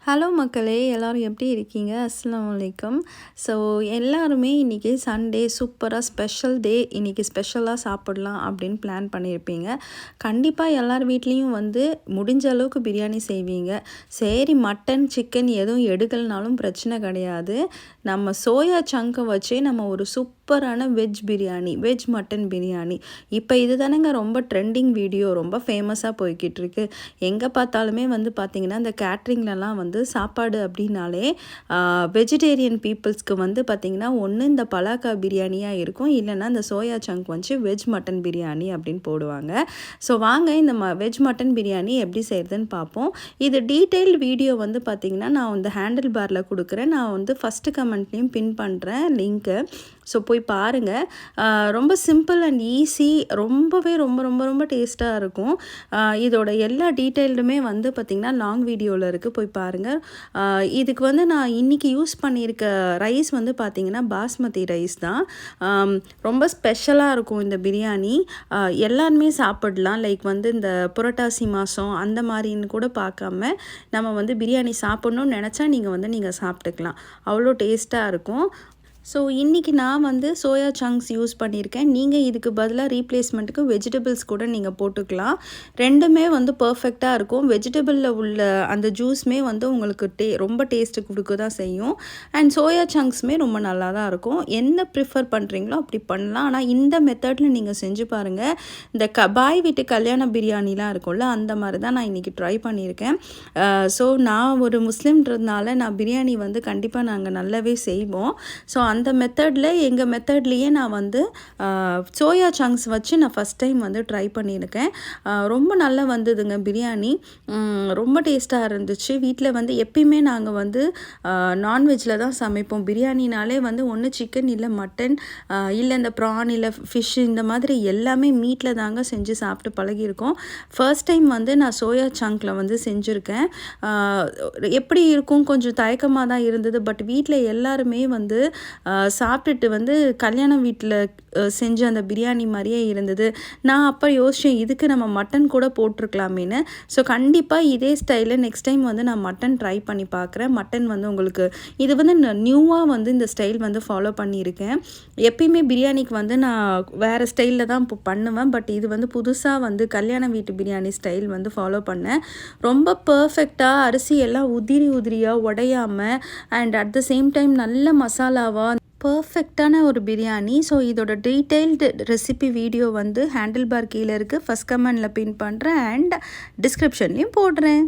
Hello மக்களே, எல்லோரும் எப்படி இருக்கீங்க? அஸ்ஸலாமு அலைக்கும். ஸோ எல்லாருமே இன்றைக்கி சண்டே சூப்பராக ஸ்பெஷல் டே, இன்றைக்கி ஸ்பெஷலாக சாப்பிடலாம் அப்படின்னு பிளான் பண்ணியிருப்பீங்க. கண்டிப்பாக எல்லார் வீட்லேயும் முடிஞ்ச அளவுக்கு பிரியாணி செய்வீங்க. சரி, மட்டன் சிக்கன் எதுவும் எடுக்கலனாலும் பிரச்சனை கிடையாது. நம்ம சோயா சங்கை வச்சே நம்ம ஒரு சூப்பரான veg biryani, veg mutton biryani, இப்போ இது தானேங்க ரொம்ப ட்ரெண்டிங் வீடியோ, ரொம்ப ஃபேமஸாக போய்கிட்டு இருக்கு. எங்கே பார்த்தாலுமே பார்த்திங்கன்னா இந்த கேட்ரிங்லலாம் சாப்பாடு அப்படின்னாலே வெஜிடேரியன் பீப்புள்ஸ்க்கு பார்த்திங்கன்னா ஒன்று இந்த பலாக்கா பிரியாணியாக இருக்கும், இல்லைன்னா இந்த soya chunk veg mutton biryani அப்படின்னு போடுவாங்க. ஸோ வாங்க இந்த வெஜ் மட்டன் பிரியாணி எப்படி செய்கிறதுன்னு பார்ப்போம். இது டீட்டெயில்டு வீடியோ பார்த்திங்கன்னா நான் ஹேண்டில் பாரில் கொடுக்குறேன். நான் ஃபஸ்ட்டு கமெண்ட்லேயும் பின் பண்ணுறேன் லிங்க்கு. ஸோ போய் பாருங்கள். ரொம்ப சிம்பிள் அண்ட் ஈஸி, ரொம்பவே ரொம்ப ரொம்ப ரொம்ப டேஸ்ட்டாக இருக்கும். இதோட எல்லா டீட்டெயில்டுமே பார்த்திங்கன்னா லாங் வீடியோவில் இருக்குது, போய் பாருங்கள். இதுக்கு நான் இன்றைக்கி யூஸ் பண்ணியிருக்க ரைஸ் பார்த்திங்கன்னா பாஸ்மதி ரைஸ் தான். ரொம்ப ஸ்பெஷலாக இருக்கும் இந்த பிரியாணி. எல்லாருமே சாப்பிடலாம். லைக் இந்த புரட்டாசி மாதம் அந்த மாதிரின்னு கூட பார்க்காம நம்ம பிரியாணி சாப்பிட்ணுன்னு நினச்சா நீங்கள் சாப்பிட்டுக்கலாம். அவ்வளோ டேஸ்ட்டாக இருக்கும். ஸோ இன்றைக்கி நான் சோயா சங்க்ஸ் யூஸ் பண்ணியிருக்கேன். நீங்கள் இதுக்கு பதிலாக ரீப்ளேஸ்மெண்ட்டுக்கு வெஜிடபிள்ஸ் கூட நீங்கள் போட்டுக்கலாம். ரெண்டுமே பர்ஃபெக்டாக இருக்கும். வெஜிடபிளில் உள்ள அந்த ஜூஸுமே உங்களுக்கு ரொம்ப டேஸ்ட்டு கொடுக்க தான் செய்யும். அண்ட் சோயா சங்க்ஸுமே ரொம்ப நல்லா தான் இருக்கும். என்ன ப்ரிஃபர் பண்ணுறீங்களோ அப்படி பண்ணலாம். ஆனால் இந்த மெத்தடில் நீங்கள் செஞ்சு பாருங்கள். இந்த பாய் வீட்டு கல்யாண பிரியாணிலாம் இருக்கும்ல, அந்த மாதிரி தான் நான் இன்றைக்கி ட்ரை பண்ணியிருக்கேன். ஸோ நான் ஒரு முஸ்லீம்ன்றதுனால நான் பிரியாணி கண்டிப்பாக நாங்கள் நல்லாவே செய்வோம். ஸோ அந்த மெத்தடில் எங்கள் மெத்தட்லேயே நான் சோயா சங்க்ஸ் வச்சு நான் ஃபஸ்ட் டைம் ட்ரை பண்ணியிருக்கேன். ரொம்ப நல்லா வந்ததுங்க பிரியாணி. ரொம்ப டேஸ்ட்டாக இருந்துச்சு. வீட்டில் எப்பயுமே நாங்கள் நான்வெஜ்ஜில் தான் சமைப்போம். பிரியாணினாலே ஒன்று சிக்கன், இல்லை மட்டன், இல்லை இந்த ப்ரான், இல்லை ஃபிஷ், இந்த மாதிரி எல்லாமே மீட்டில் தாங்க செஞ்சு சாப்பிட்டு பழகியிருக்கோம். ஃபர்ஸ்ட் டைம் நான் சோயா சங்கில் செஞ்சுருக்கேன். எப்படி இருக்கும் கொஞ்சம் தயக்கமாக தான் இருந்தது. பட் வீட்டில் எல்லாருமே சாப்பிட்டுட்டு கல்யாண வீட்டில் செஞ்ச அந்த பிரியாணி மாதிரியே இருந்தது. நான் அப்போ யோசித்தேன், இதுக்கு நம்ம மட்டன் கூட போட்டிருக்கலாமேன்னு. ஸோ கண்டிப்பாக இதே ஸ்டைலில் நெக்ஸ்ட் டைம் நான் மட்டன் ட்ரை பண்ணி பார்க்குறேன். மட்டன் உங்களுக்கு இது நியூவாக இந்த ஸ்டைல் ஃபாலோ பண்ணியிருக்கேன். எப்பயுமே பிரியாணிக்கு நான் வேறு ஸ்டைலில் தான் இப்போ பண்ணுவேன். பட் இது புதுசாக கல்யாண வீட்டு பிரியாணி ஸ்டைல் ஃபாலோ பண்ணேன். ரொம்ப பர்ஃபெக்டாக அரிசி எல்லாம் உதிரியாக உடையாமல் and at the same time நல்ல மசாலாவாக பர்ஃபெக்டான ஒரு பிரியாணி. ஸோ இதோட டீட்டெயில்டு ரெசிபி வீடியோ ஹேண்டில் பார் கீழே இருக்குது. ஃபஸ்ட் கமெண்டில் பின் பண்ணுறேன் அண்ட் டிஸ்கிரிப்ஷன்லேயும் போடுறேன்.